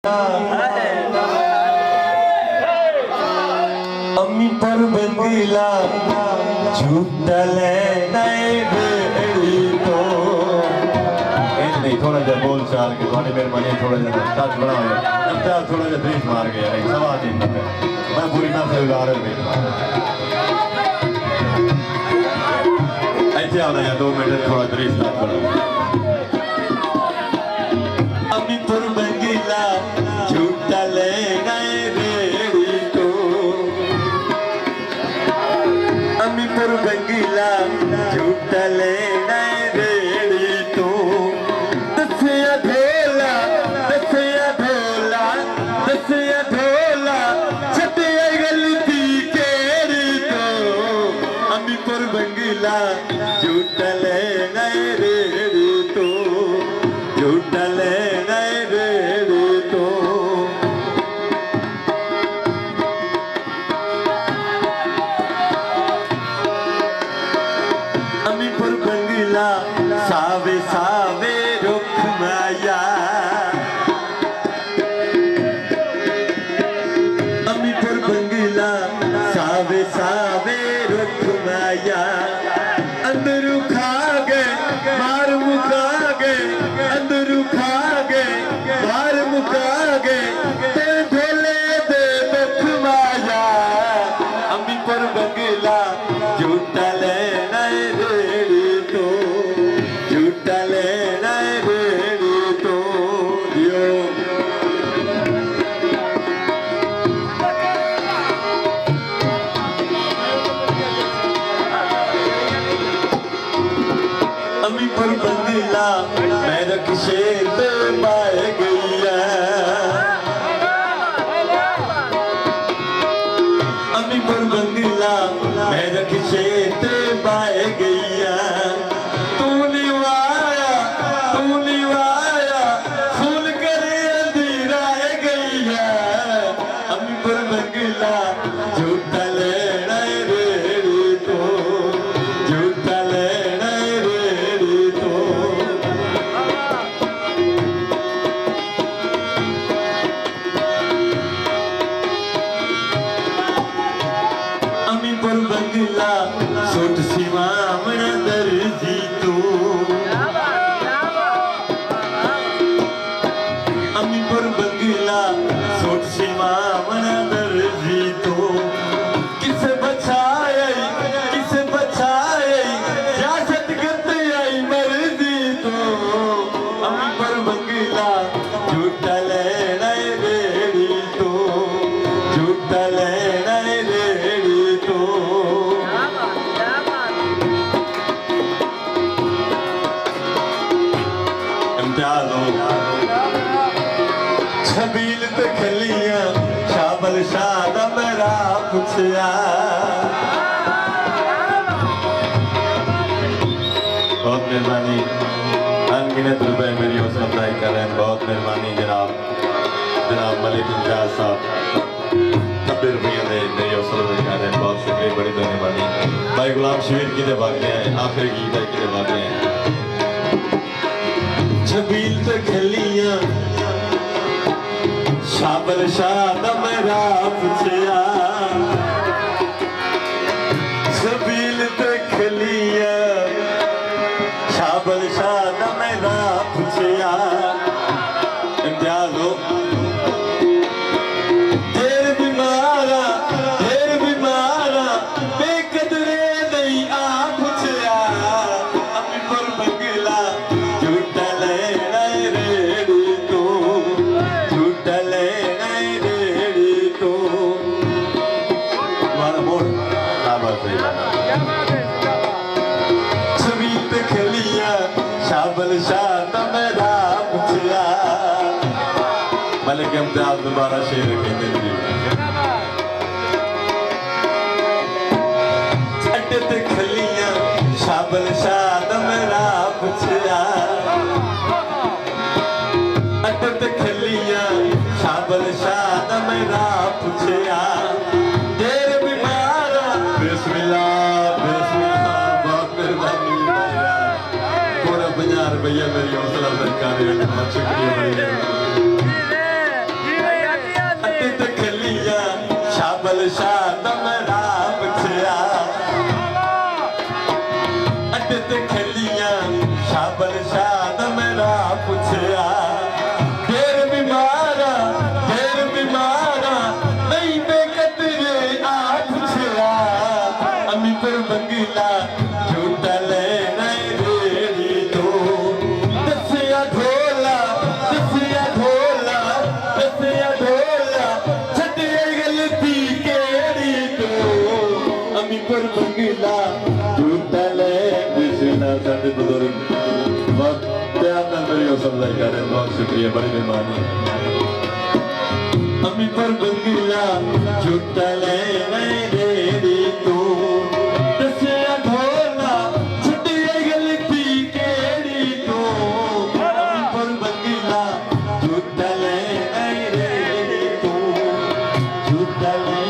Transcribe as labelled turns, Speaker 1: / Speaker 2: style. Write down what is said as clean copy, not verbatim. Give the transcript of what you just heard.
Speaker 1: अम्मी पर बंगीला झूठा लेना बेड़ी तो नहीं थोड़ा जा बोल चाल के थोड़ी मेरे मन थोड़ा जा टच बनाओ यार थोड़ा जा ब्रीफ मार गया नहीं सवा दिन तक मैं पूरी ना से उदाहरण में ऐसे आना यार 2 मिनट थोड़ा ब्रीफ ना बनाओ अम्मी पर बंगीला झूठा लेना बेड़ी तो अम्मी पर बंगीला झूठा लेना बेड़ी तो दसिया ढोला छटिया गलती केड़ी तो अम्मी पर बंगीला झूठा लेना बेड़ी तो झूठा लेना बेड़ी तो अम्मी पर बंगीला सावे सावे रुख माया अम्मी पर बंगीला सावे सावे रुख माया अंदर खा गए मार मुका गए अंदर खा गए मार मुका गए ते ढोले दे दुख माया अम्मी पर बंगीला झूठा लेना बेड़ी तो झूठा लेना बेड़ी तो दियो अम्मी पर बंगीला मैं रक्षे पे पाए गई है अम्मी पर बंगीला मैं रक्षे पे पाए गई है तू निवाया फूल करे अंधेराए गई है अम्मी पर बंगीला झूठा लेना बेड़ी तो झूठा लेना बेड़ी तो अम्मी पर बंगीला सोट सीमा मन दर्जी तू अम्मी पर बंगीला सोट सीमा मन दर्जी तू किसे बचाए सियासत करते आई मर्जी तो अम्मी पर बंगीला झूठा लेना बेड़ी तो झूठा लेना बेड़ी तो छबील ते खलियां शाबल शादा मेरा पुछया बहुत मेहरबानी अनगिनत रुपए मेरी हौसला अफजाई कर रहे हैं बहुत मेहरबानी जनाब मलिक इम्तियाज साहब 90 रुपये दे मेरी हौसला अफजाई कर रहे हैं बहुत शुक्रिया बड़ी मेहरबानी भाई गुलाम शबीर की भागे हैं आखिरी गीत है कि भागे हैं छबील ते खलियां शाबल शादा मेरा पुछया छबील ते खलियां शाबल शादा मेरा पुछया इम्तियाज हो देर बीमारा बेकदरे नहीं आ पुछया अम्मी पर बंगीला झूठा लेना बेड़ी तो झूठा लेना बेड़ी तो तुम्हारा मोड़ शाबाश छबील पे खलिया शाबल शादा मेरा पुछया मलिक इम्तियाज दोबारा शेर कहते हैं छड्डे ते खलिया शाबल शादा मेरा पुछया अड्डे ते खलिया शाबल शादा मेरा पुछया देर बीमारा बिस्मिल्लाह बहुत मेहरबानी पूरा 50 रुपया मेरी हौसला सरकार शुक्रिया शाद मेरा पुछया अड्डे ते खलियां शाबल शाद मेरा पुछया फिर बीमारा नहीं बेकतरे आ पुछया अमी पर बंगला झूठा ले रेड़ी तो दसिया ढोला छटे गलती केड़ी तो अमी पर बंगला झूठा ले कृष्णा साडे बुजुर्ग बहुत प्यार नाल मेरी समझाई कर रहे बहुत शुक्रिया बड़ी मेहरबानी अमी पर बंगला झूठा ले रेड़ी तो दसिया ढोला छटे गलती केड़ी तो अमी पर बंगला झूठा ले रेड़ी तो झूठा ले